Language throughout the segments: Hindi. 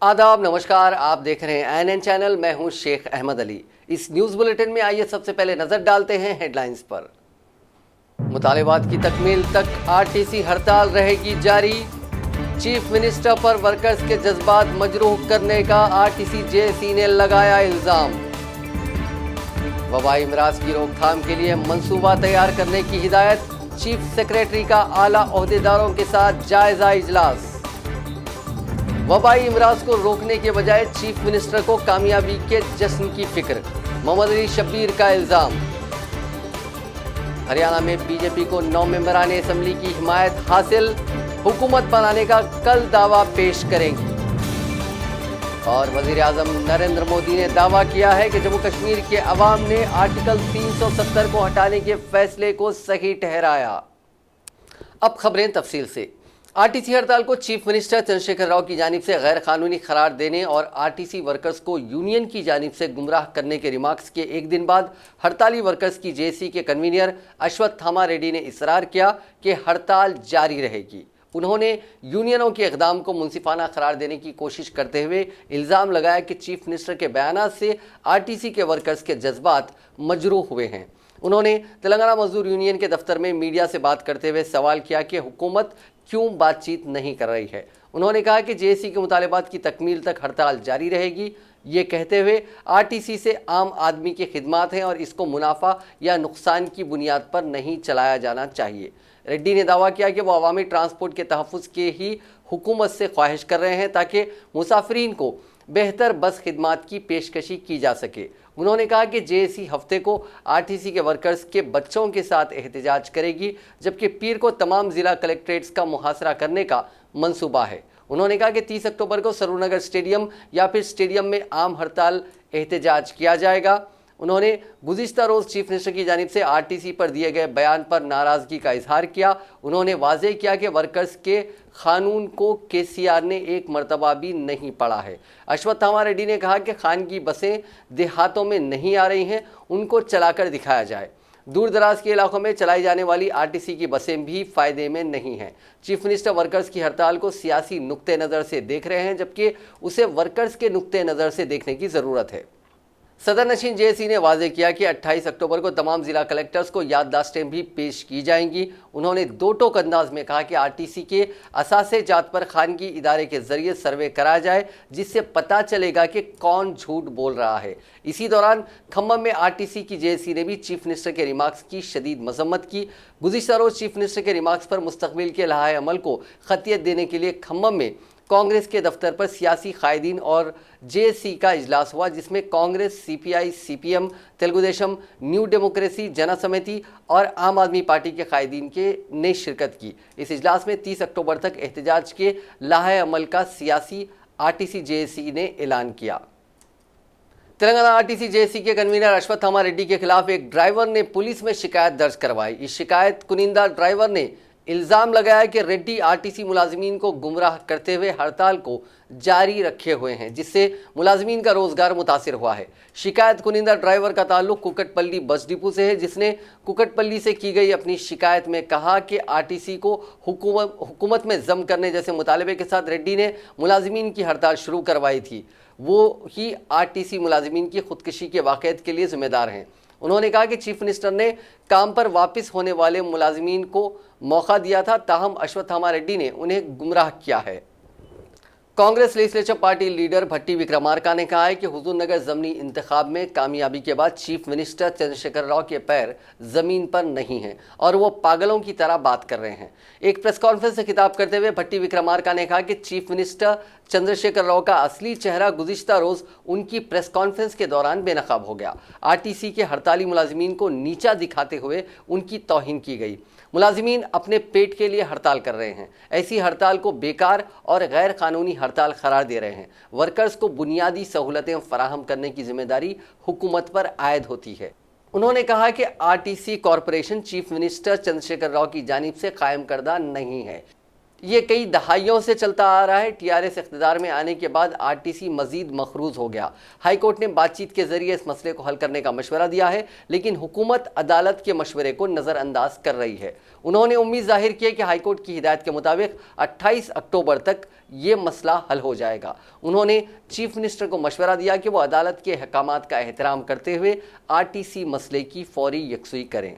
आदाब, नमस्कार। आप देख रहे हैं एनएन चैनल। मैं हूं शेख अहमद अली। इस न्यूज बुलेटिन में आइए सबसे पहले नजर डालते हैं हेडलाइंस पर। मुतालिबात की तकमील तक आरटीसी हड़ताल रहेगी जारी। चीफ मिनिस्टर पर वर्कर्स के जज्बात मजरूह करने का आरटीसी जेएसी ने लगाया इल्जाम। वबाई अमराज की रोकथाम के लिए मंसूबा तैयार करने की हिदायत। चीफ सेक्रेटरी का आला ओहदेदारों के साथ जायजा इजलास। वबाई अमराज को रोकने के बजाय चीफ मिनिस्टर को कामयाबी के जश्न की फिक्र, मोहम्मद अली शब्बीर का इल्जाम। हरियाणा में बीजेपी को 9 मेंबरान असेंबली की हिमायत हासिल, हुकूमत बनाने का कल दावा पेश करेंगी। और वजीर आजम नरेंद्र मोदी ने दावा किया है कि जम्मू कश्मीर के अवाम ने आर्टिकल 370 को हटाने के फैसले को सही ठहराया। अब खबरें तफसील से। आरटीसी हड़ताल को चीफ मिनिस्टर चंद्रशेखर राव की जानिब से गैर कानूनी करार देने और आरटीसी वर्कर्स को यूनियन की जानिब से गुमराह करने के रिमार्क्स के एक दिन बाद हड़ताली वर्कर्स की जेएसी के कन्वीनर अश्वत्थामा रेड्डी ने इसरार किया कि हड़ताल जारी रहेगी। उन्होंने यूनियनों के इक़दाम को मुंसिफाना करार देने की कोशिश करते हुए इल्ज़ाम लगाया कि चीफ मिनिस्टर के बयानात से आरटीसी के वर्कर्स के जज्बात मजरूह हुए हैं। उन्होंने तेलंगाना मजदूर यूनियन के दफ्तर में मीडिया से बात करते हुए सवाल किया कि हुकूमत क्यों बातचीत नहीं कर रही है। उन्होंने कहा कि जेएसी के मुतालिबात की तकमील तक हड़ताल जारी रहेगी। ये कहते हुए आरटीसी से आम आदमी की खिदमत हैं और इसको मुनाफा या नुकसान की बुनियाद पर नहीं चलाया जाना चाहिए। रेड्डी ने दावा किया कि वो अवामी ट्रांसपोर्ट के तहफ़्फ़ुज़ के ही हुकूमत से ख्वाहिश कर रहे हैं ताकि मुसाफिरीन को बेहतर बस खिदमात की पेशकशी की जा सके। उन्होंने कहा कि जेएसी हफ्ते को आरटीसी के वर्कर्स के बच्चों के साथ एहतजाज करेगी, जबकि पीर को तमाम ज़िला कलेक्ट्रेट्स का मुहासरा करने का मंसूबा है। उन्होंने कहा कि 30 अक्टूबर को सरूरनगर स्टेडियम या फिर स्टेडियम में आम हड़ताल एहतजाज किया जाएगा। उन्होंने गुज़िश्ता रोज़ चीफ मिनिस्टर की जानिब से आरटीसी पर दिए गए बयान पर नाराज़गी का इजहार किया। उन्होंने वाज़ेह किया कि वर्कर्स के कानून को केसीआर ने एक मरतबा भी नहीं पढ़ा है। अश्वत्थामा रेड्डी ने कहा कि खानगी बसें देहातों में नहीं आ रही हैं, उनको चलाकर दिखाया जाए। दूर दराज के इलाकों में चलाई जाने वाली आरटीसी की बसें भी फ़ायदे में नहीं हैं। चीफ मिनिस्टर वर्कर्स की हड़ताल को सियासी नुक्ते नज़र से देख रहे हैं, जबकि उसे वर्कर्स के नुक्ते नज़र से देखने की ज़रूरत है। सदर नशीन जेएसी ने वाज़ेह किया कि 28 अक्टूबर को तमाम ज़िला कलेक्टर्स को याददाश्तें भी पेश की जाएंगी। उन्होंने दो टोक अंदाज में कहा कि आरटीसी के असासे जात पर खानगी इदारे के जरिए सर्वे कराया जाए, जिससे पता चलेगा कि कौन झूठ बोल रहा है। इसी दौरान खम्मम में आरटीसी की जेएसी ने भी चीफ मिनिस्टर के रिमार्क्स की शदीद मजम्मत की। गुज़िश्ता रोज़ चीफ मिनिस्टर के रिमार्क्स पर मुस्तकबिल के लहाए अमल को खतियत देने के लिए खम्मम में कांग्रेस के दफ्तर पर सियासी कायदीन और जेएसी का इजलास हुआ, जिसमें कांग्रेस, सीपीआई, सीपीएम, तेलुगुदेशम, न्यू डेमोक्रेसी, जना समिति और आम आदमी पार्टी के कायदीन ने शिरकत की। इस इजलास में 30 अक्टूबर तक एहतजाज के लाहे अमल का सियासी आरटीसी जेएसी ने ऐलान किया। तेलंगाना आरटीसी जेएसी के कन्वीनर अश्वत्थामा रेड्डी के खिलाफ एक ड्राइवर ने पुलिस में शिकायत दर्ज करवाई। इस शिकायत कुनिंदा ड्राइवर ने इल्ज़ाम लगाया कि रेड्डी आरटीसी मुलाजमीन को गुमराह करते हुए हड़ताल को जारी रखे हुए हैं, जिससे मुलाजमीन का रोजगार मुतासिर हुआ है। शिकायत कुनिंदा ड्राइवर का ताल्लुक कुकटपल्ली बस डिपो से है, जिसने कुकटपल्ली से की गई अपनी शिकायत में कहा कि आरटीसी को हुकूमत में जम करने जैसे मुतालबे के साथ रेड्डी ने मुलाजमीन की हड़ताल शुरू करवाई थी। वो ही आरटीसी मुलाजमीन की खुदकुशी के वाक़यात के लिए जिम्मेदार हैं। उन्होंने कहा कि चीफ मिनिस्टर ने काम पर वापस होने वाले मुलाजमीन को मौका दिया था, ताहम अश्वत्थामा रेड्डी ने उन्हें गुमराह किया है। कांग्रेस लेजिस्लेचर पार्टी लीडर भट्टी विक्रमार्का ने कहा है कि हुजूरनगर ज़मनी इंतखाब में कामयाबी के बाद चीफ मिनिस्टर चंद्रशेखर राव के पैर ज़मीन पर नहीं हैं और वो पागलों की तरह बात कर रहे हैं। एक प्रेस कॉन्फ्रेंस से खिताब करते हुए भट्टी विक्रमार्का ने कहा कि चीफ मिनिस्टर चंद्रशेखर राव का असली चेहरा गुज़िश्ता रोज़ उनकी प्रेस कॉन्फ्रेंस के दौरान बेनकाब हो गया। आरटीसी के हड़ताली मुलाजमीन को नीचा दिखाते हुए उनकी तौहीन की गई। मुलाजमीन अपने पेट के लिए हड़ताल कर रहे हैं। ऐसी हड़ताल को बेकार और गैर कानूनी हड़ताल करार दे रहे हैं। वर्कर्स को बुनियादी सहूलतें फराहम करने की जिम्मेदारी हुकूमत पर आयद होती है। उन्होंने कहा कि RTC corporation chief minister Chandrashekhar Rao की जानिब से कायम करदा नहीं है। ये कई दहाइयों से चलता आ रहा है। टीआरएस इख्तिदार में आने के बाद आरटीसी मजीद मखरूज हो गया। हाईकोर्ट ने बातचीत के जरिए इस मसले को हल करने का मशवरा दिया है, लेकिन हुकूमत अदालत के मशवरे को नज़रअंदाज कर रही है। उन्होंने उम्मीद जाहिर की कि हाईकोर्ट की हिदायत के मुताबिक 28 अक्टूबर तक ये मसला हल हो जाएगा। उन्होंने चीफ मिनिस्टर को मशवरा दिया कि वो अदालत के अहकामात का एहतराम करते हुए आरटीसी मसले की फौरी यकसुई करें।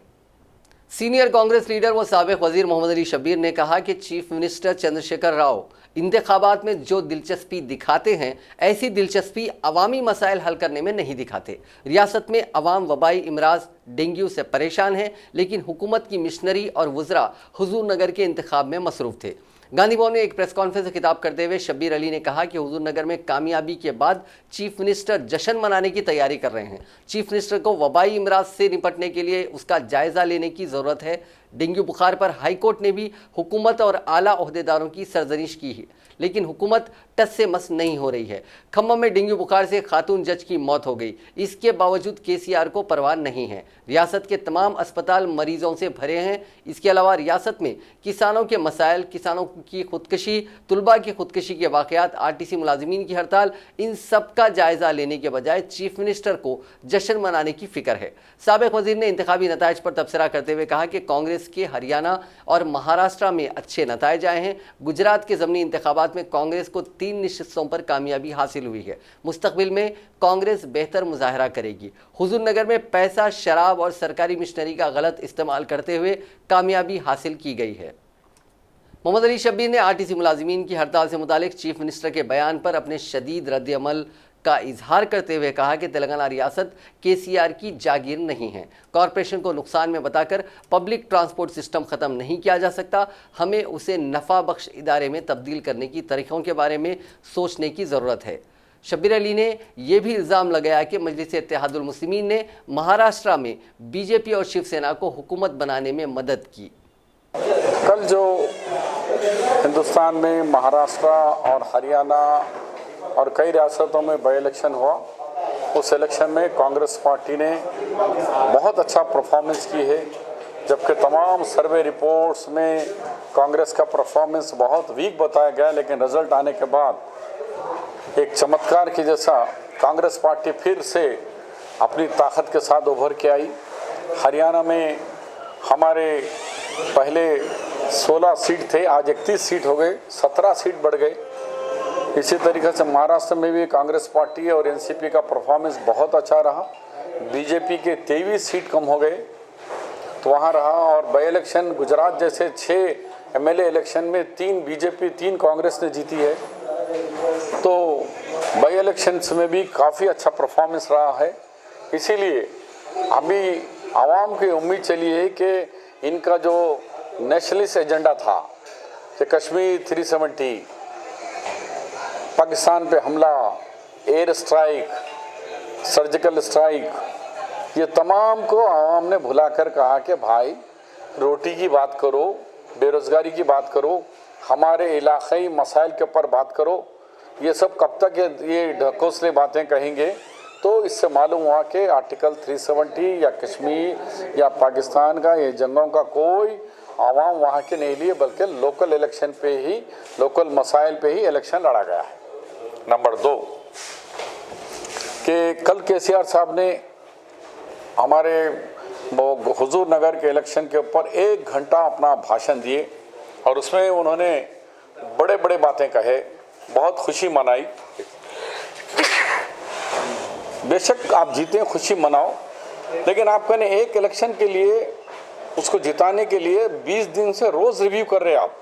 सीनियर कांग्रेस लीडर व साबिक वजीर मोहम्मद अली शब्बीर ने कहा कि चीफ मिनिस्टर चंद्रशेखर राव इंतखाबात में जो दिलचस्पी दिखाते हैं, ऐसी दिलचस्पी अवामी मसाइल हल करने में नहीं दिखाते। रियासत में अवाम वबाई इमराज डेंगू से परेशान है, लेकिन हुकूमत की मिशनरी और वज़रा हुजूर नगर के इंतखाब में मसरूफ़ थे। गांधी भवन में एक प्रेस कॉन्फ्रेंस से खिताब करते हुए शब्बीर अली ने कहा कि हुजूर नगर में कामयाबी के बाद चीफ मिनिस्टर जश्न मनाने की तैयारी कर रहे हैं। चीफ मिनिस्टर को वबाई इमराज से निपटने के लिए उसका जायजा लेने की ज़रूरत है। डेंगू बुखार पर हाईकोर्ट ने भी हुकूमत और आला ओहदेदारों की सरजनिश की है, लेकिन हुकूमत टस से मस नहीं हो रही है। खम्मम में डेंगू बुखार से खातून जज की मौत हो गई, इसके बावजूद केसीआर को परवाह नहीं है। रियासत के तमाम अस्पताल मरीजों से भरे हैं। इसके अलावा रियासत में किसानों के मसाइल, किसानों की खुदकशी, तुलबा की खुदकशी के वाक़यात, आरटीसी मुलाजिमीन की हड़ताल, इन सब का जायजा लेने के बजाय चीफ मिनिस्टर को जश्न मनाने की फिक्र है। साबिक वजीर ने इंतखाबी नताइज पर तबसरा करते हुए कहा कि कांग्रेस के हरियाणा और महाराष्ट्र में अच्छे नताइज आए हैं। गुजरात के ज़मीनी इंतखाबात में कांग्रेस को 3 नशिस्तों पर कामयाबी हासिल हुई है। मुस्तकबिल में कांग्रेस बेहतर मुजाहरा करेगी। हुजूर नगर में पैसा, शराब और सरकारी मिशनरी का गलत इस्तेमाल करते हुए कामयाबी हासिल की गई है। मोहम्मद अली शब्बीर ने आरटीसी मुलाजिमीन की हड़ताल से मुतालिक चीफ मिनिस्टर के बयान पर अपने शदीद रद्द-ए-अमल का इजहार करते हुए कहा कि तेलंगाना रियासत केसीआर की जागीर नहीं है। कॉरपोरेशन को नुकसान में बताकर पब्लिक ट्रांसपोर्ट सिस्टम ख़त्म नहीं किया जा सकता। हमें उसे नफ़ा बख्श इदारे में तब्दील करने की तरीक़ों के बारे में सोचने की ज़रूरत है। शब्बीर अली ने यह भी इल्ज़ाम लगाया कि मजलिस इत्तेहादुल मुस्लिमीन ने महाराष्ट्र में बीजेपी और शिवसेना को हुकूमत बनाने में मदद की। कल जो हिंदुस्तान में महाराष्ट्र और हरियाणा और कई रियासतों में बाई इलेक्शन हुआ, उस इलेक्शन में कांग्रेस पार्टी ने बहुत अच्छा परफॉर्मेंस की है, जबकि तमाम सर्वे रिपोर्ट्स में कांग्रेस का परफॉर्मेंस बहुत वीक बताया गया। लेकिन रिजल्ट आने के बाद एक चमत्कार की जैसा कांग्रेस पार्टी फिर से अपनी ताकत के साथ उभर के आई। हरियाणा में हमारे पहले 16 सीट थे, आज 31 सीट हो गए, 17 सीट बढ़ गए। इसी तरीके से महाराष्ट्र में भी कांग्रेस पार्टी और एनसीपी का परफॉर्मेंस बहुत अच्छा रहा। बीजेपी के 23 सीट कम हो गए तो वहाँ रहा। और बाई इलेक्शन गुजरात जैसे 6 एमएलए इलेक्शन में 3 बीजेपी 3 कांग्रेस ने जीती है। तो बाई इलेक्शंस में भी काफ़ी अच्छा परफॉर्मेंस रहा है। इसीलिए अभी आवाम की उम्मीद चली है कि इनका जो नेशनलिस्ट एजेंडा था कि कश्मीर 370, पाकिस्तान पे हमला, एयर स्ट्राइक, सर्जिकल स्ट्राइक, ये तमाम को आवाम ने भुलाकर कहा कि भाई रोटी की बात करो, बेरोज़गारी की बात करो, हमारे इलाक़ाई मसाइल के ऊपर बात करो। ये सब कब तक ये ढकोसले बातें कहेंगे? तो इससे मालूम हुआ कि आर्टिकल 370 या कश्मीर या पाकिस्तान का ये जंगों का कोई आवाम वहाँ के नहीं लिए, बल्कि लोकल इलेक्शन पे ही, लोकल मसाइल पे ही इलेक्शन लड़ा गया है। नंबर 2 कि कल केसीआर साहब ने हमारे हुजूर नगर के इलेक्शन के ऊपर 1 घंटा अपना भाषण दिए और उसमें उन्होंने बड़े बड़े बातें कहे, बहुत खुशी मनाई। बेशक आप जीते, खुशी मनाओ, लेकिन आपका ने एक इलेक्शन के लिए, उसको जिताने के लिए 20 दिन से रोज़ रिव्यू कर रहे हैं आप।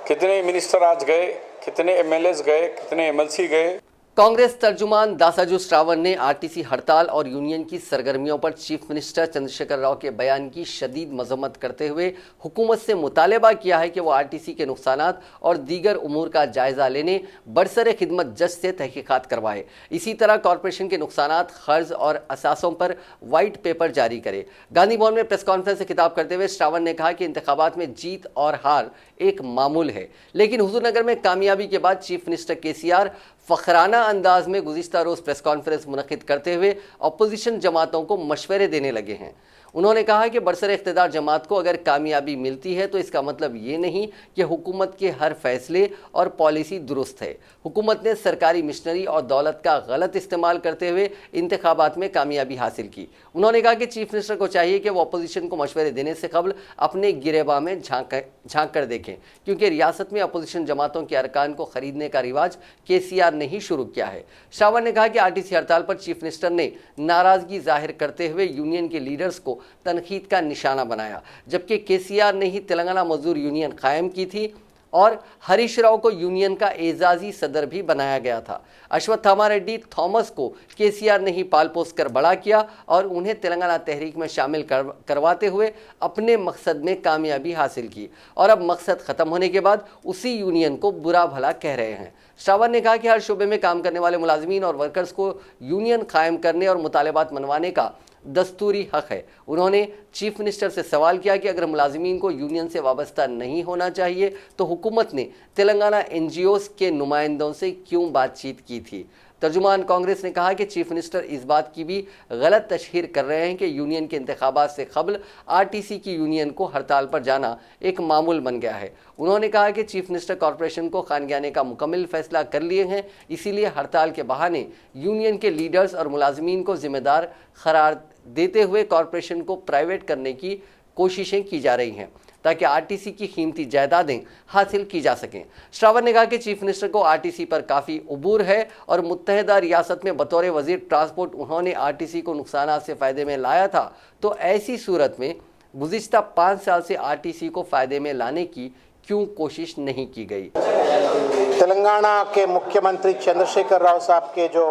कितने मिनिस्टर आज गए, कितने एमएलएस गए, कितने एमएलसी गए। कांग्रेस तर्जुमान दासाजू श्रावण ने आरटीसी हड़ताल और यूनियन की सरगर्मियों पर चीफ मिनिस्टर चंद्रशेखर राव के बयान की शदीद मजम्मत करते हुए हुकूमत से मुतालबा किया है कि वो आरटीसी के नुकसानात और दीगर उमूर का जायजा लेने बरसरे खिदमत जज से तहकीकात करवाए। इसी तरह कॉरपोरेशन के नुकसानात, खर्च और असासों पर वाइट पेपर जारी करे। गांधी भवन में प्रेस कॉन्फ्रेंस से खिताब करते हुए श्रावण ने कहा कि इंतखाबात में जीत और हार एक मामूल है, लेकिन हुजूर नगर में कामयाबी के बाद चीफ मिनिस्टर केसीआर फ़खराना अंदाज में गुज़िश्ता रोज़ प्रेस कॉन्फ्रेंस मुनक़िद करते हुए अपोजिशन जमातों को मशवरे देने लगे हैं। उन्होंने कहा कि बरसर इख्तिदार जमात को अगर कामयाबी मिलती है तो इसका मतलब ये नहीं कि हुकूमत के हर फैसले और पॉलिसी दुरुस्त है। हुकूमत ने सरकारी मिशनरी और दौलत का गलत इस्तेमाल करते हुए इंतखाबात में कामयाबी हासिल की। उन्होंने कहा कि चीफ मिनिस्टर को चाहिए कि वो अपोजिशन को मशवरे देने से कबल अपने गिरेबान में झांक कर देखें, क्योंकि रियासत में अपोजिशन जमातों के अरकान को खरीदने का रिवाज केसीआर ने ही शुरू किया है। शावर ने कहा कि आरटीसी हड़ताल पर चीफ मिनिस्टर ने नाराजगी जाहिर करते हुए यूनियन के लीडर्स को तनकीद का निशाना बनाया, जबकि केसीआर ने ही तेलंगाना मजदूर यूनियन कायम की थी और हरीश राव को यूनियन का एजाजी सदर भी बनाया गया था। अश्वत्थामा रेड्डी थॉमस को केसीआर ने ही पाल पोस कर बड़ा किया और उन्हें तेलंगाना तहरीक में शामिल करवाते हुए अपने मकसद में कामयाबी हासिल की और अब मकसद खत्म होने के बाद उसी यूनियन को बुरा भला कह रहे हैं। श्रावण ने कहा कि हर शोबे में काम करने वाले मुलाजमीन और वर्कर्स को यूनियन कायम करने और मुतालबात मनवाने का दस्तूरी हक है। उन्होंने चीफ मिनिस्टर से सवाल किया कि अगर मुलाजमीन को यूनियन से वाबस्ता नहीं होना चाहिए तो हुकूमत ने तेलंगाना एनजीओज के नुमाइंदों से क्यों बातचीत की थी। तर्जुमान कांग्रेस ने कहा कि चीफ मिनिस्टर इस बात की भी गलत तशहीर कर रहे हैं कि यूनियन के इंतखाबात से कबल आरटीसी की यूनियन को हड़ताल पर जाना एक मामूल बन गया है। उन्होंने कहा कि चीफ मिनिस्टर कॉरपोरेशन को खानगियाने का मुकम्मल फैसला कर लिए हैं, इसीलिए हड़ताल के बहाने यूनियन के लीडर्स और मुलाजमीन को जिम्मेदार करार देते हुए कॉरपोरेशन को प्राइवेट करने की कोशिशें की जा रही हैं ताकि आरटीसी की कीमती जायदादें हासिल की जा सकें। श्रावण ने कहा कि चीफ मिनिस्टर को आरटीसी पर काफ़ी उबूर है और मुत्तहदा रियासत में बतौर वजीर ट्रांसपोर्ट उन्होंने आरटीसी को नुकसान से फ़ायदे में लाया था, तो ऐसी सूरत में गुज़िश्ता 5 साल से आरटीसी को फ़ायदे में लाने की क्यों कोशिश नहीं की गई। तेलंगाना के मुख्यमंत्री चंद्रशेखर राव साहब के जो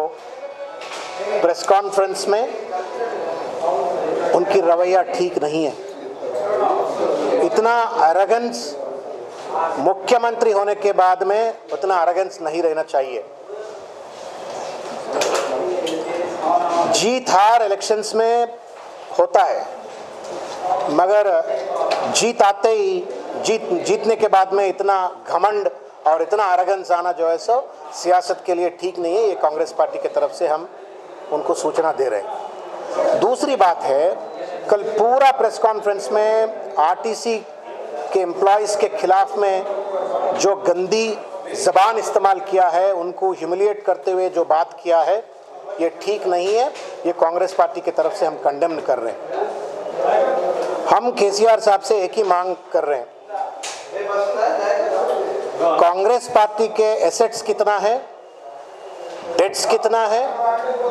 प्रेस कॉन्फ्रेंस में उनकी रवैया ठीक नहीं है। इतना एरोगेंस मुख्यमंत्री होने के बाद में उतना एरोगेंस नहीं रहना चाहिए। जीत हार इलेक्शंस में होता है, मगर जीत आते ही जीतने के बाद में इतना घमंड और इतना एरोगेंस आना जो है सो सियासत के लिए ठीक नहीं है। ये कांग्रेस पार्टी की तरफ से हम उनको सूचना दे रहे हैं। दूसरी बात है, कल पूरा प्रेस कॉन्फ्रेंस में आरटीसी के एम्प्लॉयज़ के खिलाफ में जो गंदी ज़बान इस्तेमाल किया है, उनको ह्यूमिलिएट करते हुए जो बात किया है, ये ठीक नहीं है। ये कांग्रेस पार्टी की तरफ से हम कंडेम कर रहे हैं। हम केसीआर साहब से एक ही मांग कर रहे हैं, कांग्रेस पार्टी के एसेट्स कितना है, डेट्स कितना है,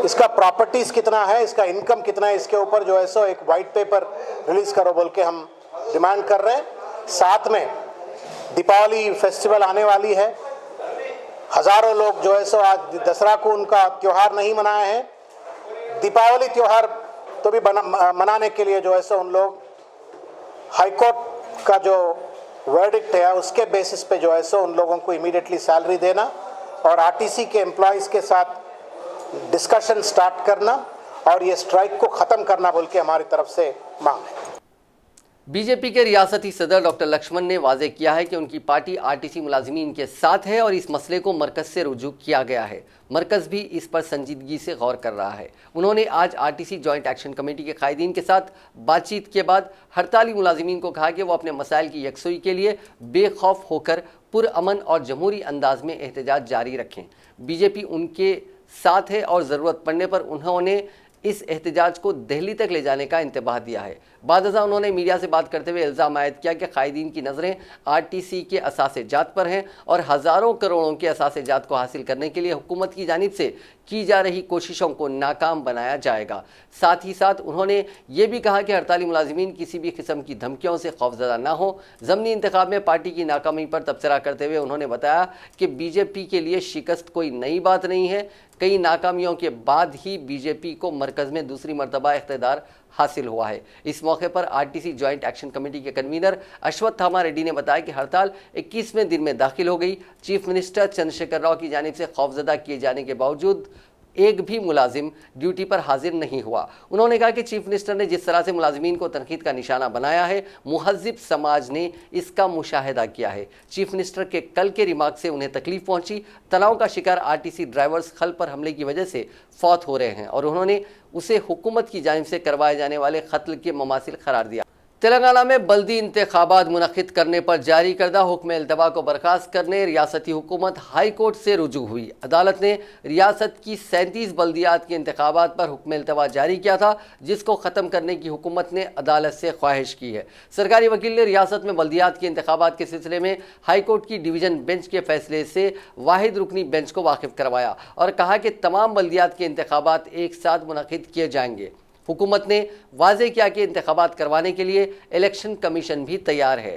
इसका प्रॉपर्टीज कितना है, इसका इनकम कितना है, इसके ऊपर जो है सो एक वाइट पेपर रिलीज करो बोल के हम डिमांड कर रहे हैं। साथ में दीपावली फेस्टिवल आने वाली है, हजारों लोग जो है सो आज दसरा को उनका त्योहार नहीं मनाए हैं। दीपावली त्योहार तो भी मनाने के लिए जो है सो उन लोग हाईकोर्ट का जो वर्डिक्ट है उसके बेसिस पे जो है सो उन लोगों को इमीडिएटली सैलरी देना और आरटीसी के एम्प्लॉयज़ के साथ डिस्कशन स्टार्ट करना और ये स्ट्राइक को ख़त्म करना बोल के हमारी तरफ से मांग है। बीजेपी के रियासती सदर डॉक्टर लक्ष्मण ने वाजे किया है कि उनकी पार्टी आरटीसी मुलाजिमीन के साथ है और इस मसले को मरकज़ से रुजू किया गया है। मरकज़ भी इस पर संजीदगी से गौर कर रहा है। उन्होंने आज आरटीसी जॉइंट एक्शन कमेटी के कायदीन के साथ बातचीत के बाद हड़ताली मुलाजिमीन को कहा कि वो अपने मसाइल की यकसुई के लिए बेखौफ होकर पुरअमन और जमहूरी अंदाज में एहतजाज जारी रखें। बीजेपी उनके साथ है और ज़रूरत पड़ने पर उन्होंने इस एहतजाज को दिल्ली तक ले जाने का इंतबाह दिया है। बादशाह उन्होंने मीडिया से बात करते हुए इल्ज़ाम आयद किया कि कायदीन की नज़रें आरटीसी के असासे जात पर हैं और हज़ारों करोड़ों के असासे जात को हासिल करने के लिए हुकूमत की जानिब से की जा रही कोशिशों को नाकाम बनाया जाएगा। साथ ही साथ उन्होंने ये भी कहा कि हड़ताली मुलाजिमीन किसी भी किस्म की धमकियों से खौफजदा ना हो। ज़मनी इंतखाब में पार्टी की नाकामी पर तबसरा करते हुए उन्होंने बताया कि बीजेपी के लिए शिकस्त कोई नई बात नहीं है। कई नाकामियों के बाद ही बीजेपी को मरकज़ में दूसरी मरतबा इख्तिदार हासिल हुआ है। इस मौके पर आरटीसी जॉइंट एक्शन कमेटी के कन्वीनर अश्वत्थामा रेड्डी ने बताया कि हड़ताल 21वें दिन में दाखिल हो गई। चीफ मिनिस्टर चंद्रशेखर राव की जानिब से खौफजदा किए जाने के बावजूद एक भी मुलाजिम ड्यूटी पर हाजिर नहीं हुआ। उन्होंने कहा कि चीफ मिनिस्टर ने जिस तरह से मुलाजिमीन को तनकीद का निशाना बनाया है, मुहज्जिब समाज ने इसका मुशाहिदा किया है। चीफ मिनिस्टर के कल के रिमार्क से उन्हें तकलीफ पहुंची। तनाव का शिकार आरटीसी ड्राइवर्स खल पर हमले की वजह से फौत हो रहे हैं और उन्होंने उसे हुकूमत की जानिब से करवाए जाने वाले कत्ल के ममासिल करार दिया। तेलंगाना में बल्दी इंतखाबात मुनक्किद करने पर जारी करदा हुक्म इल्तवा को बर्खास्त करने रियासती हुकूमत हाई कोर्ट से रुजू हुई। अदालत ने रियासत की 37 बल्दियात के इंतखाबात पर हुक्म इल्तवा जारी किया था, जिसको ख़त्म करने की हुकूमत ने अदालत से ख्वाहिश की है। सरकारी वकील ने रियासत में बल्दियात के इंतखाबात के सिलसिले में हाई कोर्ट की डिवीज़न बेंच के फैसले से वाहिद रुकनी बेंच को वाकिफ करवाया और कहा कि तमाम बल्दियात के इंतखाबात एक साथ मुनक्किद किए जाएंगे। हुकूमत ने वाज़े किया कि इंतखाबात करवाने के लिए इलेक्शन कमीशन भी तैयार है।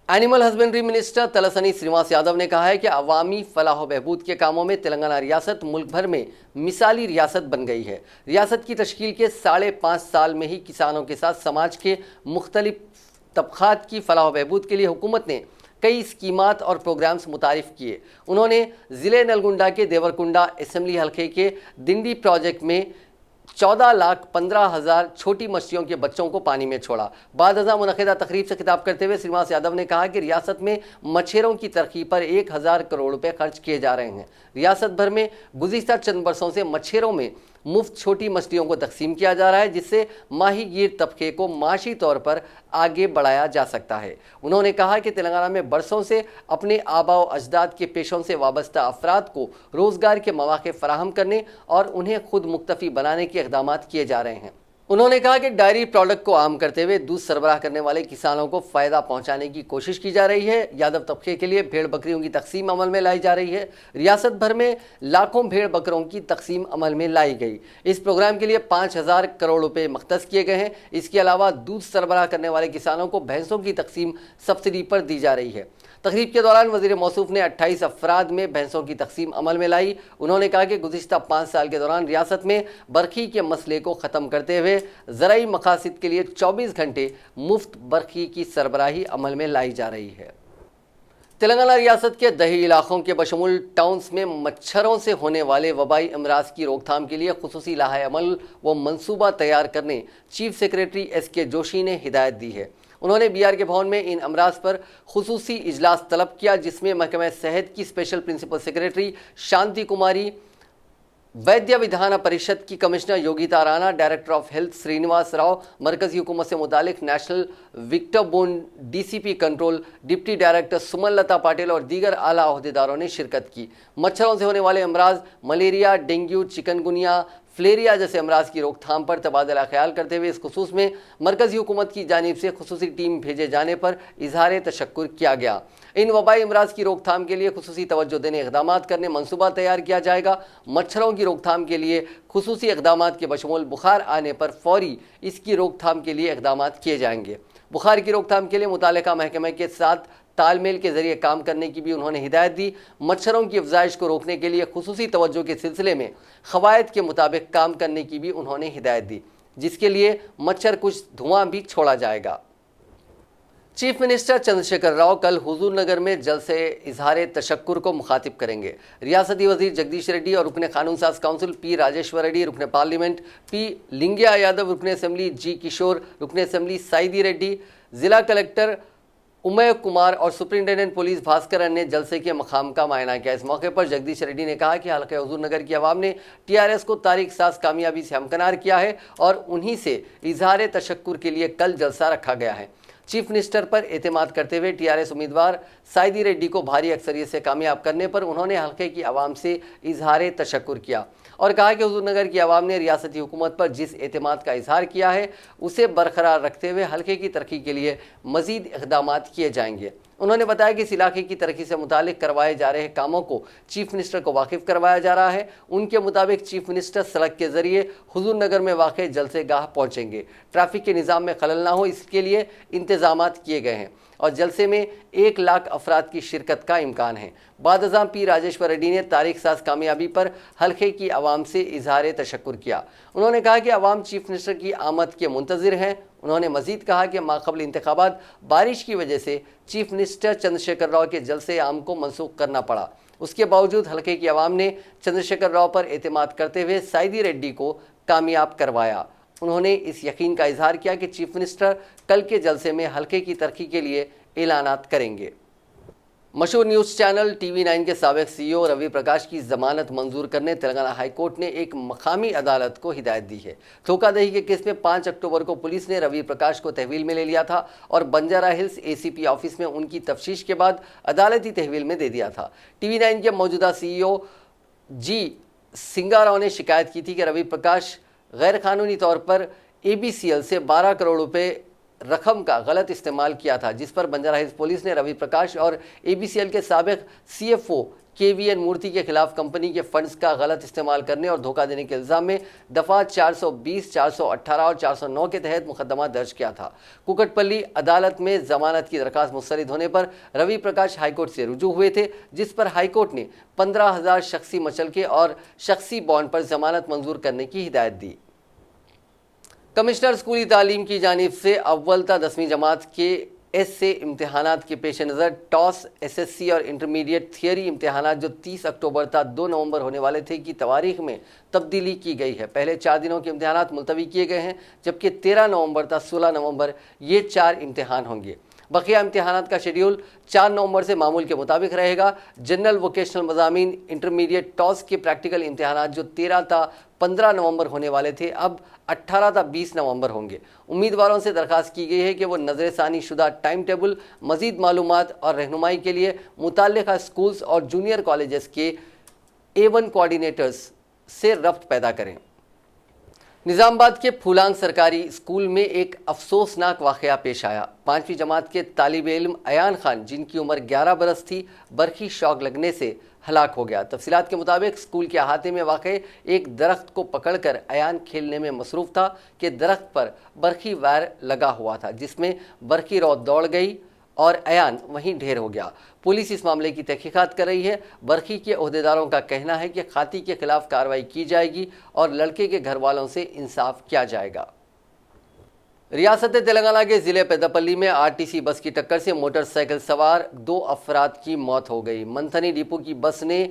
Animal husbandry minister Talasani Srinivas Yadav ने कहा है कि अवामी फलाह बहबूद के कामों में तेलंगाना रियासत मुल्क भर में मिसाली रियासत बन गई है। रियासत की तश्कील के 5.5 साल में ही किसानों के साथ समाज के मुख्तलिफ तबक़ात की फलाह बहबूद के लिए हुकूमत ने कई स्कीमात और प्रोग्राम्स मुतारिफ किए। उन्होंने ज़िले नलगुंडा के देवरकुंडा असेंबली हल्के के दिंडी प्रोजेक्ट में 14,15,000 छोटी मछलियों के बच्चों को पानी में छोड़ा। बाद अज़ां मुनक़िदा तकरीब से खिताब करते हुए श्रीनिवास यादव ने कहा कि रियासत में मछेरों की तरक्की पर 1,000 करोड़ रुपए खर्च किए जा रहे हैं। रियासत भर में गुज़िश्ता चंद बरसों से मछेरों में मुफ्त छोटी मछलियों को तकसीम किया जा रहा है, जिससे माहीगीर तबके को माशी तौर पर आगे बढ़ाया जा सकता है। उन्होंने कहा कि तेलंगाना में बरसों से अपने आबा व अजदाद के पेशों से वाबस्ता अफराद को रोज़गार के मौक़े फराहम करने और उन्हें खुद मुक्तफ़ी बनाने के इक़दाम किए जा रहे हैं। उन्होंने कहा कि डायरी प्रोडक्ट को आम करते हुए दूध सरबराह करने वाले किसानों को फ़ायदा पहुंचाने की कोशिश की जा रही है। यादव तबके के लिए भेड़ बकरियों की तकसीम अमल में लाई जा रही है। रियासत भर में लाखों भेड़ बकरों की तकसीम अमल में लाई गई। इस प्रोग्राम के लिए 5,000 करोड़ रुपए मख्तस किए गए हैं। इसके अलावा दूध सरबराह करने वाले किसानों को भैंसों की तकसीम सब्सिडी पर दी जा रही है। तकरीब के दौरान वज़ीर मौसूफ ने 28 अफराद में भैंसों की तकसीम अमल में लाई। उन्होंने कहा कि गुज़िश्ता 5 साल के दौरान रियासत में बरखी के मसले को ख़त्म करते हुए ज़राई मकासिद के लिए 24 घंटे मुफ्त बरखी की सरबराही अमल में लाई जा रही है। तेलंगाना रियासत के दही इलाकों के बशमूल टाउन्स में मच्छरों से होने वाले वबाई अमराज की रोकथाम के लिए खुसूसी लाहे अमल व मनसूबा तैयार करने चीफ सेक्रेटरी SK जोशी ने हिदायत दी है। उन्होंने BRK भवन में इन अमराज पर खुसूसी इजलास तलब किया, जिसमें महकमा सेहत की special principal secretary Shanti Kumari, वैद्य विधान परिषद की commissioner Yogita Rana, director of health Srinivas Rao, मरकजी हुकूमत से मुतालिक national vector borne DCP control, deputy director Suman Lata Patil और दीगर आला अहदेदारों ने शिरकत की। मच्छरों से होने वाले अमराज मलेरिया, डेंगू, चिकनगुनिया, फ्लेरिया जैसे अमराज की रोकथाम पर तबादला ख्याल करते हुए इस खुसूस में मरकजी हुकूमत की जानिब से खुसूसी टीम भेजे जाने पर इजहार तशक्कुर किया गया। इन वबाई अमराज की रोकथाम के लिए खुसूसी तवज्जो देने इक़दामात करने मनसूबा तैयार किया जाएगा। मच्छरों की रोकथाम के लिए खुसूसी इक़दामात के बशमूल बुखार आने पर फौरी इसकी रोकथाम के लिए इक़दामात किए जाएंगे। बुखार की रोकथाम के लिए मुतालिका महकमे के साथ तालमेल के जरिए काम करने की भी उन्होंने हिदायत दी। मच्छरों की अफजाइश को रोकने के लिए खुसूसी तवज्जो के सिलसिले में क़वायद के मुताबिक काम करने की भी उन्होंने हिदायत दी, जिसके लिए मच्छर कुछ धुआं भी छोड़ा जाएगा। चीफ मिनिस्टर चंद्रशेखर राव कल हुजूर नगर में जलसे इजहार तशक्कुर को मुखातिब करेंगे। रियासती वजीर जगदीश रेड्डी और रुकने कानून साज काउंसिल P राजेश्वर रेड्डी, रुकने पार्लियामेंट P लिंगिया यादव, रुकने असेंबली G किशोर, रुकने असेंबली साइदी रेड्डी, जिला कलेक्टर उमय कुमार और सुप्रिंटेंडेंट पुलिस भास्कर ने जलसे के मकाम का मायना किया। इस मौके पर जगदीश रेड्डी ने कहा कि हल्के हुजूर नगर की आवाम ने TRS को तारीख साज कामयाबी से हमकनार किया है और उन्हीं से इजहार तशक्कुर के लिए कल जलसा रखा गया है। चीफ मिनिस्टर पर एतमाद करते हुए TRS उम्मीदवार साइदी रेड्डी को भारी अक्सरियत से कामयाब करने पर उन्होंने हल्के की आवाम से इजहार तशक्कुर किया और कहा कि हुजूर नगर की आवाम ने रियासती हुकूमत पर जिस एतमाद का इजहार किया है उसे बरकरार रखते हुए हल्के की तरक्की के लिए मजीद इक़दामात किए जाएंगे। उन्होंने बताया कि इस इलाके की तरक्की से मुतालिक करवाए जा रहे कामों को चीफ मिनिस्टर को वाकिफ करवाया जा रहा है। उनके मुताबिक चीफ मिनिस्टर सड़क के जरिए हुजूर नगर में वाक़ जलसेगाह पहुँचेंगे। ट्रैफिक के निज़ाम में खलल ना हो, इसके लिए इंतजामात किए गए हैं और जलसे में 1 लाख अफराद की शिरकत का इम्कान है। बाद अज़ां P राजेश्वर रेड्डी ने तारीख साज कामयाबी पर हल्के की आवाम से इजहार तशक्कुर किया। उन्होंने कहा कि आवाम चीफ मिनिस्टर की आमद के मुंतज़िर हैं। उन्होंने मजीद कहा कि माक़बल इंतखाबात बारिश की वजह से चीफ मिनिस्टर चंद्रशेखर राव के जलसे आम को मनसूख करना पड़ा। उसके बावजूद हल्के की आवाम ने चंद्रशेखर राव पर एतमाद करते हुए साइदी रेड्डी को कामयाब करवाया। उन्होंने इस यकीन का इजहार किया कि चीफ मिनिस्टर कल के जलसे में हल्के की तरक्की के लिए ऐलानात करेंगे। मशहूर न्यूज़ चैनल TV9 के साबिक CEO रवि प्रकाश की जमानत मंजूर करने तेलंगाना हाईकोर्ट ने एक मकामी अदालत को हिदायत दी है। धोखाधड़ी के केस में 5 अक्टूबर को पुलिस ने रवि प्रकाश को तहवील में ले लिया था और बंजारा हिल्स ACP ऑफिस में उनकी तफ्तीश के बाद अदालती तहवील में दे दिया था। TV9 के मौजूदा CEO G सिंगाराव ने शिकायत की थी कि रवि प्रकाश गैर कानूनी तौर पर ABCL से 12 करोड़ रुपए रकम का गलत इस्तेमाल किया था, जिस पर बंजारा हिल्स पुलिस ने रवि प्रकाश और ABCL के साबिक CFO KVN मूर्ति के खिलाफ कंपनी के फंड्स का गलत इस्तेमाल करने और धोखा देने के इल्जाम में दफा 420, 418 और 409 के तहत मुकदमा दर्ज किया था। कुकटपल्ली अदालत में जमानत की दरखास्त मुस्तरद होने पर रवि प्रकाश हाईकोर्ट से रुजू हुए थे, जिस पर हाईकोर्ट ने 15,000 शख्सी मचलके और शख्सी बॉन्ड पर जमानत मंजूर करने की हिदायत दी। कमिश्नर स्कूली तालीम की जानिब से अव्वल ता 10वीं जमात के एसए इम्तहानात के पेश नज़र टॉस, SSC और इंटरमीडिएट थियरी इम्तहानात जो 30 अक्टूबर ता 2 नवंबर होने वाले थे की तारीख में तब्दीली की गई है। पहले 4 दिनों के इम्तहानात मुलतवी किए गए हैं, जबकि 13 नवंबर ता 16 नवंबर ये 4 इम्तहान होंगे। बकिया इम्तहानात का शेड्यूल 4 नवंबर से मामूल के मुताबिक रहेगा। जनरल वोकेशनल मज़ामीन इंटरमीडिएट टॉस के प्रैक्टिकल इम्तहानात जो 13 ता 15 नवंबर होने वाले थे अब 18 ता 20 नवंबर होंगे। उम्मीदवारों से दरख्वास्त की गई है कि वो नज़रसानी शुदा टाइम टेबल, मज़ीद मालूमात और रहनुमाई के लिए मुताल्लिक़ा स्कूल्स और जूनियर कॉलेजेस के A1 कोऑर्डिनेटर्स से रब्त पैदा करें। निज़ामाबाद के फूलांग सरकारी स्कूल में एक अफसोसनाक वाक़या पेश आया। 5वीं जमात के तालिब इल्म अयान खान, जिनकी उम्र 11 बरस थी, बरखी शॉक लगने से हलाक हो गया। तफसीलात के मुताबिक स्कूल के अहाते में वाक़े एक दरख्त को पकड़कर अयान खेलने में मसरूफ़ था कि दरख्त पर बरखी वायर लगा हुआ था, जिसमें बरखी रौ दौड़ गई और अयान वहीं ढेर हो गया। पुलिस इस मामले की तहकीकात कर रही है। बरखी के ओहदेदारों का कहना है कि खाती के खिलाफ कार्रवाई की जाएगी और लड़के के घर वालों से इंसाफ किया जाएगा। रियासत तेलंगाना के ज़िले पेद्दापल्ली में RTC बस की टक्कर से मोटरसाइकिल सवार 2 अफराद की मौत हो गई। मंथनी डिपो की बस ने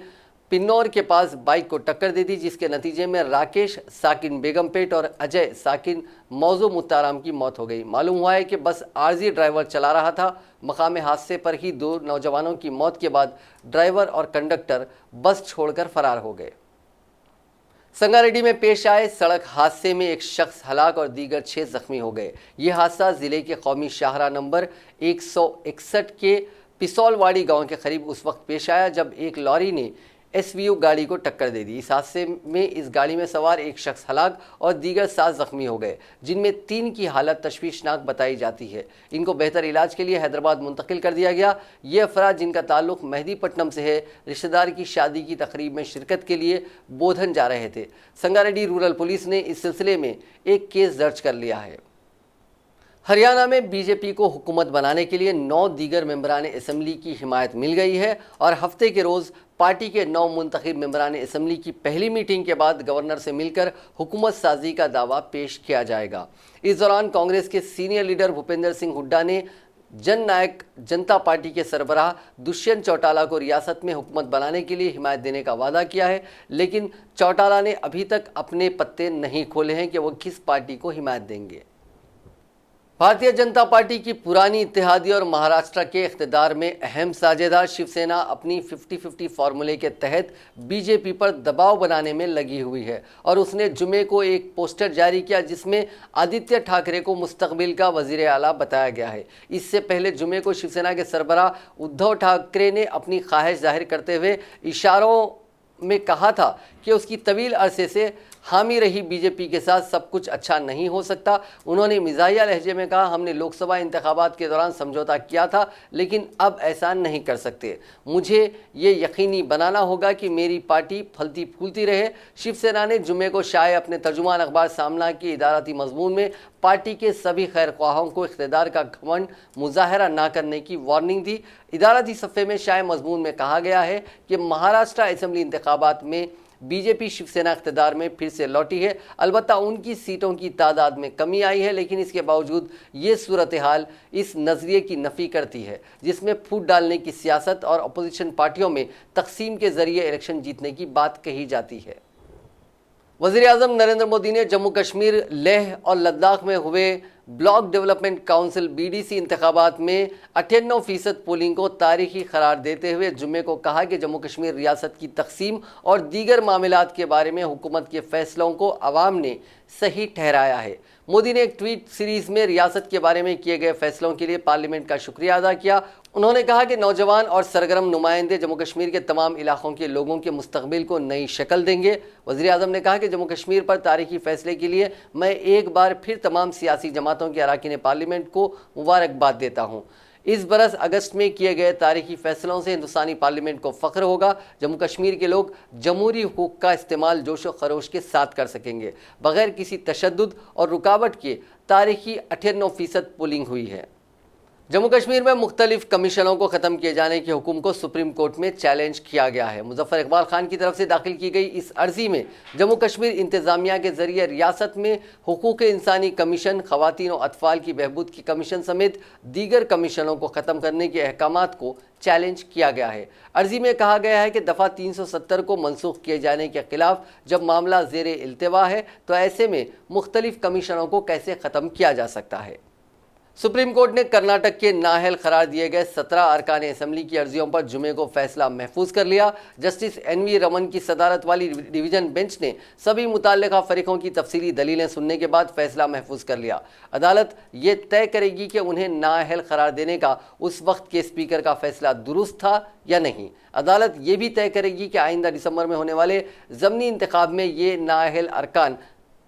पिन्नौर के पास बाइक को टक्कर दे दी, जिसके नतीजे में राकेश साकिन बेगमपेट और अजय साकिन मौजू मुत्ताराम की मौत हो गई। मालूम हुआ है कि बस आर्जी ड्राइवर चला रहा था। मकाम हादसे पर ही 2 नौजवानों की मौत के बाद ड्राइवर और कंडक्टर बस छोड़कर फरार हो गए। संगारेड्डी में पेश आए सड़क हादसे में एक शख्स हलाक और दीगर 6 जख्मी हो गए। ये हादसा जिले के कौमी शाहरा नंबर 161 के पिसौलवाड़ी गांव के करीब उस वक्त पेश आया जब एक लॉरी ने SVU गाड़ी को टक्कर दे दी। इस हादसे में इस गाड़ी में सवार एक शख्स हलाक और दीगर 7 जख्मी हो गए, जिनमें 3 की हालत तशवीशनाक बताई जाती है। इनको बेहतर इलाज के लिए हैदराबाद मुंतकिल कर दिया गया। ये अफराद, जिनका ताल्लुक मेहदीपट्टनम से है, रिश्तेदार की शादी की तकरीब में शिरकत के लिए बोधन जा रहे थे। संगारेड्डी रूरल पुलिस ने इस सिलसिले में एक केस दर्ज कर लिया है। हरियाणा में बीजेपी को हुकूमत बनाने के लिए 9 दीगर मेंबरान असम्बली की हिमायत मिल गई है और हफ्ते के रोज़ पार्टी के 9 मुंतखब मेंबरान असम्बली की पहली मीटिंग के बाद गवर्नर से मिलकर हुकूमत साजी का दावा पेश किया जाएगा। इस दौरान कांग्रेस के सीनियर लीडर भूपेंद्र सिंह हुड्डा ने जन नायक जनता पार्टी के सरबराह दुष्यंत चौटाला को रियासत में हुकूमत बनाने के लिए हिमायत देने का वादा किया है, लेकिन चौटाला ने अभी तक अपने पत्ते नहीं खोले हैं कि वो किस पार्टी को हिमायत देंगे। भारतीय जनता पार्टी की पुरानी इत्तेहादी और महाराष्ट्र के इख्तिदार में अहम साझेदार शिवसेना अपनी 50-50 फार्मूले के तहत बीजेपी पर दबाव बनाने में लगी हुई है और उसने जुमे को एक पोस्टर जारी किया जिसमें आदित्य ठाकरे को मुस्तकबिल का वजीर आला बताया गया है। इससे पहले जुमे को शिवसेना के सरबराह उद्धव ठाकरे ने अपनी ख्वाहिश जाहिर करते हुए इशारों में कहा था कि उसकी तवील अरसे से हामी रही बीजेपी के साथ सब कुछ अच्छा नहीं हो सकता। उन्होंने मिजाहिया लहजे में कहा, हमने लोकसभा इंतखाबात के दौरान समझौता किया था, लेकिन अब ऐसा नहीं कर सकते। मुझे ये यकीनी बनाना होगा कि मेरी पार्टी फलती फूलती रहे। शिवसेना ने जुमे को शाये अपने तर्जुमान अखबार सामना के इदारती मजमून में पार्टी के सभी खैर ख्वाहों को इख्तिदार का घमंड मुजाहरा ना करने की वार्निंग दी। इदारती सफ़े में शाये मजमून में कहा गया है कि महाराष्ट्र असम्बली इंतखाबात में बीजेपी शिवसेना इख्तिदार में फिर से लौटी है। अलबत्ता उनकी सीटों की तादाद में कमी आई है, लेकिन इसके बावजूद ये सूरत हाल इस नज़रिए की नफ़ी करती है जिसमें फूट डालने की सियासत और अपोजिशन पार्टियों में तकसीम के जरिए इलेक्शन जीतने की बात कही जाती है। वज़ीर-ए-आज़म नरेंद्र मोदी ने जम्मू कश्मीर, लेह और लद्दाख में हुए ब्लॉक डेवलपमेंट काउंसिल BDC इंतखाबात में 98% पोलिंग को तारीखी करार देते हुए जुम्मे को कहा कि जम्मू कश्मीर रियासत की तकसीम और दीगर मामलात के बारे में हुकूमत के फैसलों को अवाम ने सही ठहराया है। मोदी ने एक ट्वीट सीरीज में रियासत के बारे में किए गए फैसलों के लिए पार्लियामेंट का शुक्रिया अदा किया। उन्होंने कहा कि नौजवान और सरगर्म नुमाइंदे जम्मू कश्मीर के तमाम इलाकों के लोगों के मुस्तकबिल को नई शक्ल देंगे। वज़ीर-ए-आज़म ने कहा कि जम्मू कश्मीर पर तारीखी फैसले के लिए मैं एक बार फिर तमाम सियासी जमातों के अरकान पार्लियामेंट को मुबारकबाद देता हूँ। इस बरस अगस्त में किए गए तारीखी फैसलों से हिंदुस्तानी पार्लियामेंट को फ़ख्र होगा। जम्मू कश्मीर के लोग जमहूरी हुकूक का इस्तेमाल जोश व खरोश के साथ कर सकेंगे। बगैर किसी तशद्दुद और रुकावट के तारीखी 98% पोलिंग हुई है। जम्मू कश्मीर में मुख्तलिफ कमीशनों को ख़त्म किए जाने के हुक्म को सुप्रीम कोर्ट में चैलेंज किया गया है। मुजफ्फर इकबाल खान की तरफ से दाखिल की गई इस अर्जी में जम्मू कश्मीर इंतज़ामिया के ज़रिए रियासत में हुकूक इंसानी कमीशन, ख़वातीन और अतफ़ाल की बहबूद की कमीशन समेत दीगर कमीशनों को ख़त्म करने के अहकामात को चैलेंज किया गया है। अर्जी में कहा गया है कि दफ़ा 370 को मनसूख किए जाने के खिलाफ जब मामला ज़ेरे इल्तिवा है तो ऐसे में मुख्तलिफ कमीशनों को कैसे ख़त्म किया जा सकता है। सुप्रीम कोर्ट ने कर्नाटक के नाअहल करार दिए गए 17 अरकान असम्बली की अर्जियों पर जुमे को फैसला महफूज कर लिया। जस्टिस NV रमन की सदारत वाली डिवीजन बेंच ने सभी मुताल्लिका फरीकों की तफसीली दलीलें सुनने के बाद फैसला महफूज कर लिया। अदालत ये तय करेगी कि उन्हें नाअहल करार देने का उस वक्त के स्पीकर का फैसला दुरुस्त था या नहीं। अदालत ये भी तय करेगी कि आइंदा दिसंबर में होने वाले ज़मनी इंतखाब में ये नाअहल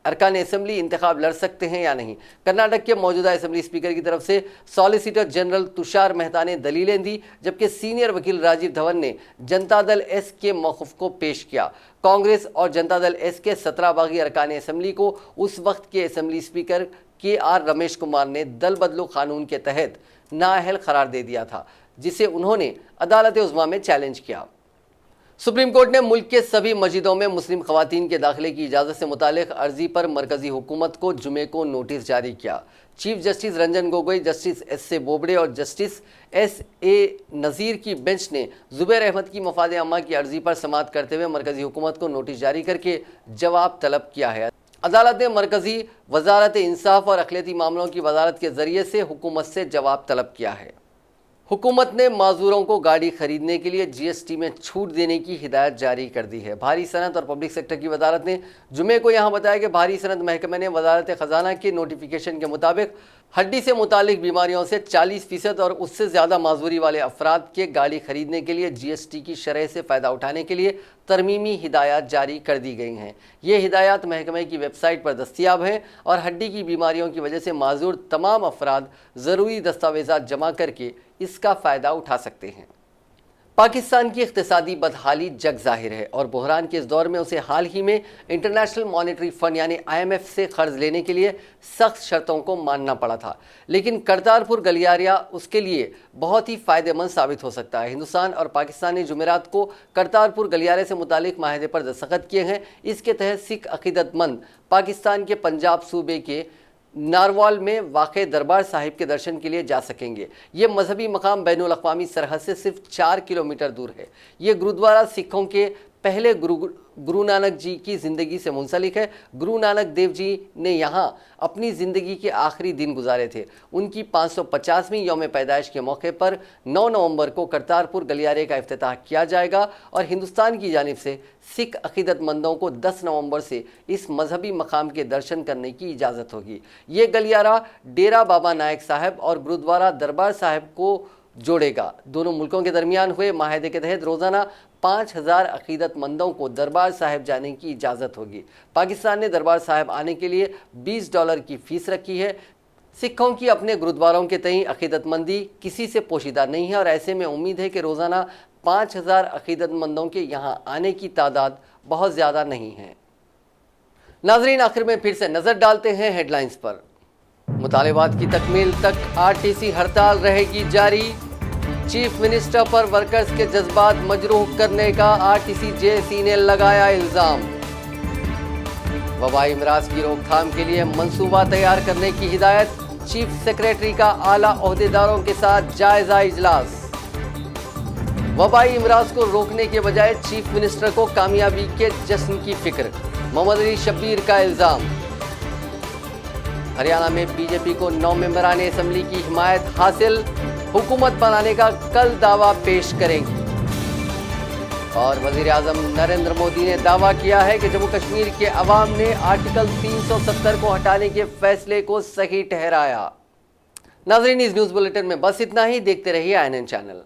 अरकान असम्बली इंतखाब लड़ सकते हैं या नहीं। कर्नाटक के मौजूदा असम्बली स्पीकर की तरफ से सॉलिसिटर जनरल तुषार मेहता ने दलीलें दी, जबकि सीनियर वकील राजीव धवन ने जनता दल एस के मौक़िफ़ को पेश किया। कांग्रेस और जनता दल एस के 17 बागी अरकान असम्बली को उस वक्त के assembly speaker KR Ramesh Kumar ने दल बदलू कानून के तहत नाअहल करार दे दिया था, जिसे उन्होंने अदालत उज़्मा में चैलेंज किया। सुप्रीम कोर्ट ने मुल्क के सभी मस्जिदों में मुस्लिम खवातीन के दाखिले की इजाज़त से मुतालिक अर्जी पर मरकजी हुकूमत को जुमे को नोटिस जारी किया। Chief justice Ranjan Gogoi, justice S.A. Bobde और जस्टिस S.A. नज़ीर की बेंच ने ज़ुबैर अहमद की मफाद अम्मा की अर्जी पर समाअत करते हुए मरकजी हुकूमत को नोटिस जारी करके जवाब तलब किया है। अदालत ने मरकजी वजारत इंसाफ और अक़लियती मामलों की वजारत के ज़रिए से हुकूमत से जवाब तलब किया है। हुकूमत ने माजूरों को गाड़ी खरीदने के लिए GST में छूट देने की हिदायत जारी कर दी है। भारी सनत और पब्लिक सेक्टर की वजारत ने जुमे को यहाँ बताया कि भारी सनत महकमे ने वजारत ख़जाना के नोटिफिकेशन के मुताबिक हड्डी से मुतालिक बीमारियों से 40% और उससे ज़्यादा माजूरी वाले अफराद के गाड़ी खरीदने के लिए GST की शरह से फ़ायदा उठाने के लिए तरमीमी हिदायत जारी कर दी गई हैं। ये हिदायत महकमे की वेबसाइट पर दस्तियाब हैं और हड्डी की बीमारियों की वजह से माजूर तमाम अफराद ज़रूरी दस्तावेज़ात जमा करके इसका फ़ायदा उठा सकते हैं। पाकिस्तान की इक़्तिसादी बदहाली जग ज़ाहिर है और बहरान के इस दौर में उसे हाल ही में इंटरनेशनल मॉनेटरी फ़ंड यानी IMF से कर्ज लेने के लिए सख्त शर्तों को मानना पड़ा था, लेकिन करतारपुर गलियारा उसके लिए बहुत ही फ़ायदेमंद साबित हो सकता है। हिंदुस्तान और पाकिस्तान ने जुमेरात को करतारपुर गलियारे से मुतालिक माहिदे पर दस्तखत किए हैं। इसके तहत सिख अक़ीदतमंद पाकिस्तान के पंजाब सूबे के नारवाल में वाक़े दरबार साहिब के दर्शन के लिए जा सकेंगे। ये मजहबी मकाम बैनुल अक़वामी सरहद से सिर्फ 4 किलोमीटर दूर है। ये गुरुद्वारा सिखों के पहले गुरु नानक जी की ज़िंदगी से मुंसलिक है। गुरु नानक देव जी ने यहाँ अपनी ज़िंदगी के आखिरी दिन गुजारे थे। उनकी 550वीं यौम पैदाइश के मौके पर 9 नवंबर को करतारपुर गलियारे का इफ्तिताह किया जाएगा और हिंदुस्तान की जानिब से सिख अक़ीदतमंदों को 10 नवंबर से इस मजहबी मकाम के दर्शन करने की इजाज़त होगी। ये गलियारा डेरा बाबा नायक साहब और गुरुद्वारा दरबार साहिब को जोड़ेगा। दोनों मुल्कों के दरमियान हुए माहिदे के तहत रोज़ाना 5000 अक़ीदतमंदों को दरबार साहिब जाने की इजाज़त होगी। पाकिस्तान ने दरबार साहिब आने के लिए $20 की फ़ीस रखी है। सिखों की अपने गुरुद्वारों के तई अक़ीदतमंदी किसी से पोशीदा नहीं है और ऐसे में उम्मीद है कि रोज़ाना 5000 अक़ीदतमंदों के यहाँ आने की तादाद बहुत ज़्यादा नहीं है। नाज़रीन, आखिर में फिर से नज़र डालते हैं हेडलाइंस पर। मुतालिबात की तकमील तक RTC हड़ताल रहेगी जारी। चीफ मिनिस्टर पर वर्कर्स के जज्बात मजरूह करने का आरटीसी जेएसी ने लगाया इल्जाम। वबाई अमराज की रोकथाम के लिए मंसूबा तैयार करने की हिदायत, चीफ सेक्रेटरी का आला ओहदेदारों के साथ जायजा इजलास। वबाई अमराज को रोकने के बजाय चीफ मिनिस्टर को कामयाबी के जश्न की फिक्र, मोहम्मद अली शब्बीर का इल्जाम। हरियाणा में बीजेपी को 9 मेंबरान असम्बली की हिमायत हासिल, हुकूमत बनाने का कल दावा पेश करेंगे। और वजीर आजम नरेंद्र मोदी ने दावा किया है कि जम्मू कश्मीर के अवाम ने आर्टिकल 370 को हटाने के फैसले को सही ठहराया। नाज़रीन, इस न्यूज़ बुलेटिन में बस इतना ही। देखते रहिए INN चैनल।